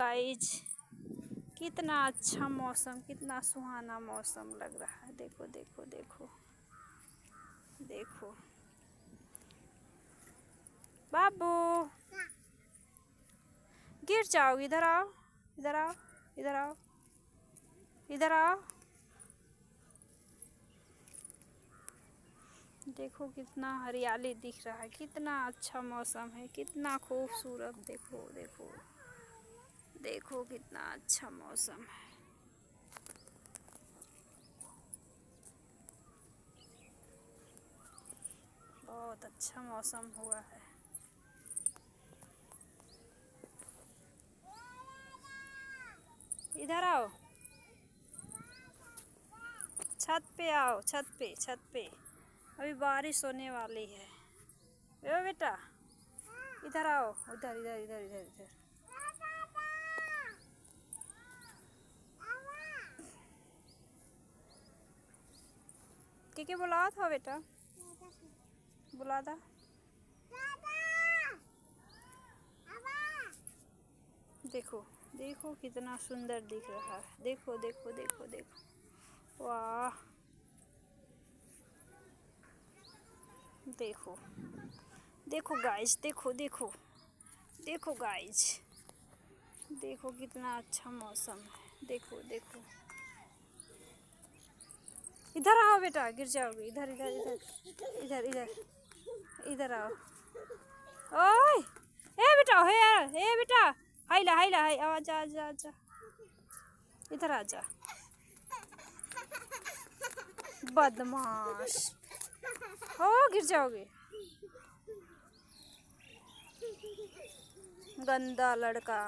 Guys कितना अच्छा मौसम, कितना सुहाना मौसम लग रहा है। देखो देखो देखो देखो बाबू गिर जाओगे। इधर आओ, इधर आओ, इधर आओ, इधर आओ। देखो कितना हरियाली दिख रहा है, कितना अच्छा मौसम है, कितना खूबसूरत। देखो देखो देखो कितना अच्छा मौसम है। बहुत अच्छा मौसम हुआ है। इधर आओ, छत पे आओ, छत पे, छत पे अभी बारिश होने वाली है। ए बेटा इधर आओ, उधर इधर इधर इधर इधर। क्या बुलाया था बेटा? बुला था। देखो देखो कितना सुंदर दिख रहा है। देखो देखो देखो देखो, वाह। देखो देखो गाइस, देखो देखो देखो गाइस, देखो कितना अच्छा मौसम है। देखो देखो, इधर आओ बेटा, गिर जाओगे। इधर इधर इधर इधर इधर इधर आओ। ओए ए बेटा, हे बेटा, हाइला हाइला हाई, आजा आजा आजा, इधर आजा। बदमाश हो, गिर जाओगे। गंदा लड़का।